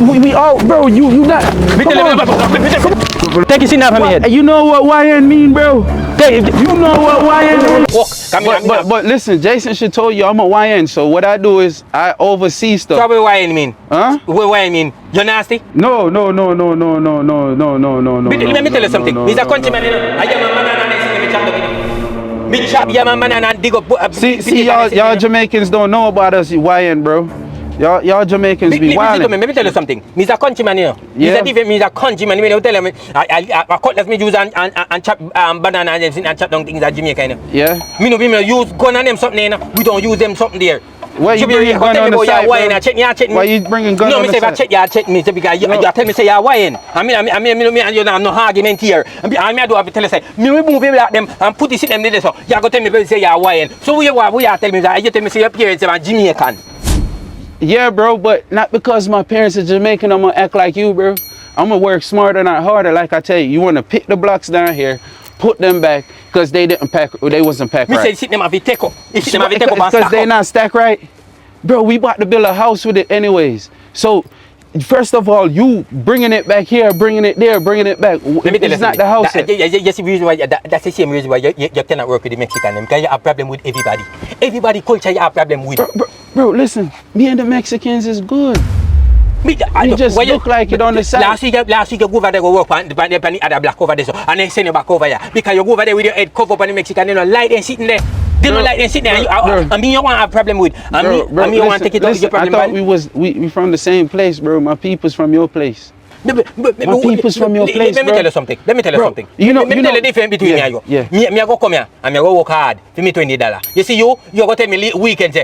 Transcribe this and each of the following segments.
We all, bro. You not. Take your seat now from me head. You know what YN mean, bro? You know what YN mean. But listen, Jason should told you I'm a YN. So what I do is I oversee stuff. So what YN mean? Huh? What YN mean? You're nasty? No. Let me tell you something. He's a countryman. I am a man and dig up. See, y'all Jamaicans don't know about us YN, bro. Y'all Jamaicans be wild. Let me tell you something. Me's a countryman, you know. Me's a countryman. Me tell him I cutlass me use and chop banana and chop down things at Jamaica, you know. Yeah. Me no use gun on them something, you know. We don't use them something there. Why you bringing gun on the side, bro? Why you bringing gun on the side? No, me say if I check me because you tell me say you're whining. I mean, you have no argument here. I do have to tell you say, me remove people like them and put this in them there so. You go tell me say you're whining. So we are telling me that you tell me say your parents are Jamaican. Yeah, bro, but not because my parents are Jamaican, I'm gonna act like you, bro. I'm gonna work smarter, not harder. Like I tell you, you wanna pick the blocks down here, put them back, because they wasn't packed right. Me say sit them have to take up. Because they not stacked right. Bro, we about to build a house with it anyways. So, first of all, you bringing it back here, bringing it there, bringing it back. It's not the house. That's the reason why. That's the same reason why you cannot work with the Mexican because you have a problem with everybody. Everybody culture you have a problem with. Bro, listen, me and the Mexicans is good. You just look like it on the side. Last week you go over there go work on the other black over there so, and then send you back over here because you go over there with your head covered up on the Mexican, you know, light and sitting there. They don't like them sitting there. I mean, you want to have a problem with. I mean, you want to take it out your problem. I thought we from the same place, bro. My people's from your place. My people's from your place, Let me tell you something. Let me tell you something. Let me tell you the difference between me and you. Me go come here and me go work hard for me $20. You see you go tell me weekend say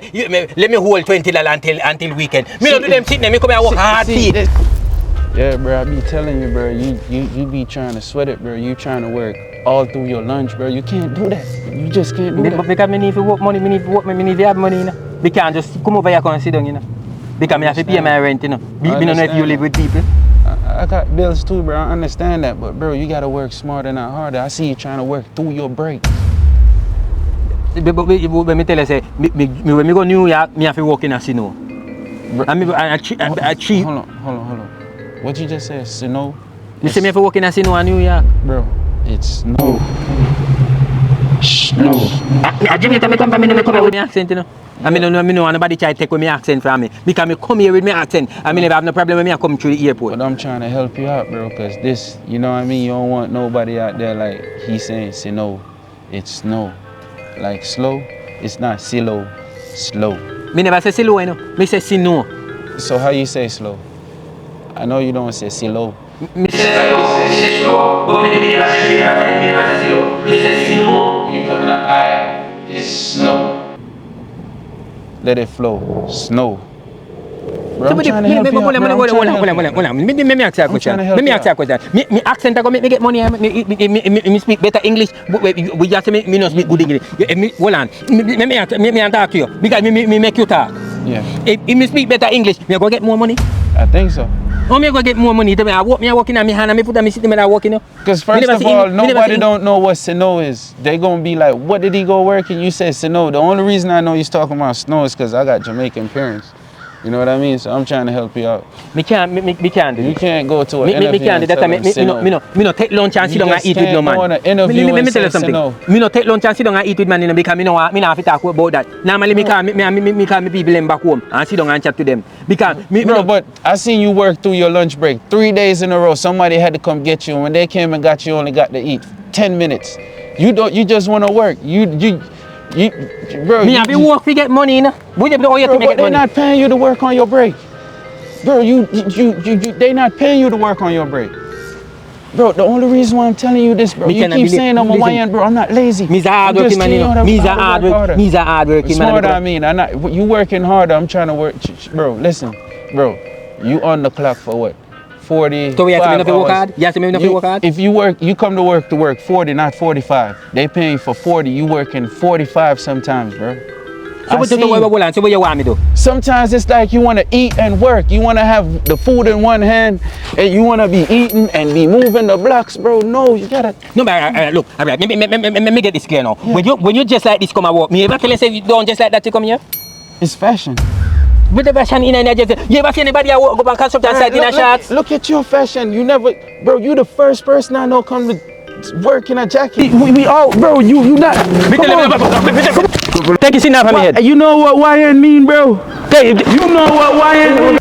let me hold $20 until weekend. Me don't do them sitting there. Me come here work hard for it. Yeah, bro. I be telling you, bro. You be trying to sweat it, bro. You trying to work all through your lunch, bro. You can't do that. You just can't do that. Because me need to work money. Me need to have money, you know. We can't just come over here and sit down, you know. Because me have to pay my rent, you know. Me don't know if you live with people. I got bills too, bro. I understand that, but bro, you gotta work smarter, not harder. I see you trying to work through your breaks. But me tell you, say, when me go New York, me have to work in a casino. I cheat. Hold on. What you just said, snow? You say me have to work in a casino in New York? Bro, it's snow. Snow. I Jamaica, me come with my accent, you know. I mean, no nobody try to take away my accent from me. Because me come here with my accent. I mean, never have no problem when I come through the airport. But I'm trying to help you out, bro, because this, you know what I mean? You don't want nobody out there like he's saying, snow. It's snow. Like slow, it's not silo, slow. Me never say silo, you know. Me say sino. So how you say slow? I know you don't say silo. Me say slow, but me never say silo. Me say sino. You put an I, it's snow. Let it flow, snow. Bro, I'm trying to help you out, bro. Hold on. Let me ask you a question. Me accent I go make me get money. Me speak better English. We just say me no speak good English. Hold on. Me talk to you because me make you talk. Yeah. If me speak better English, me go get more money. I think so. How me go get more money? I work in my hand and me put on me sitting there working. Because first of all, nobody don't know what snow is. They gonna be like, what did he go work? And you said snow. The only reason I know he's talking about snow is because I got Jamaican parents. You know what I mean? So I'm trying to help you out. Me can't do You can't go to an interview. Me can't do that. Me no take lunch and sit down and eat with no man. Let me tell you something. Me no take lunch and sit down and eat with man because me no have to talk about that. Normally me call me people them back home and sit down and chat to them. Because bro, but I seen you work through your lunch break 3 days in a row. Somebody had to come get you. And when they came and got you, only got to eat 10 minutes. You just want to work. Bro, me have to work to get money, you know. They're not paying you to work on your break. Bro, they not paying you to work on your break. Bro, the only reason why I'm telling you this, bro, you keep saying I'm a YN, bro, I'm not lazy. Me's a hard-working man, you know. Me's a hard-working man. Smarter, I mean. You working harder, I'm trying to work. Bro, listen, bro, you on the clock for what? 40. So we have to work hard? You have to work hard? If you come to work 40, not 45. They paying for 40, you working 45 sometimes, bro. So what you want me to do? Sometimes it's like you want to eat and work. You want to have the food in one hand and you want to be eating and be moving the blocks, bro. No, you gotta. No, but look, all right, let me get this clear now. Yeah. When you just like this come and work, me ever tell you say you don't just like that to come here? It's fashion. With the fashion in a just, you ever see anybody go up and construction site in a shots? Look at your fashion. You never, bro. You the first person I know come to work in a jacket. We all, bro. You not. Take it in now from my head. You know what YN mean, bro? Hey, you know what YN mean.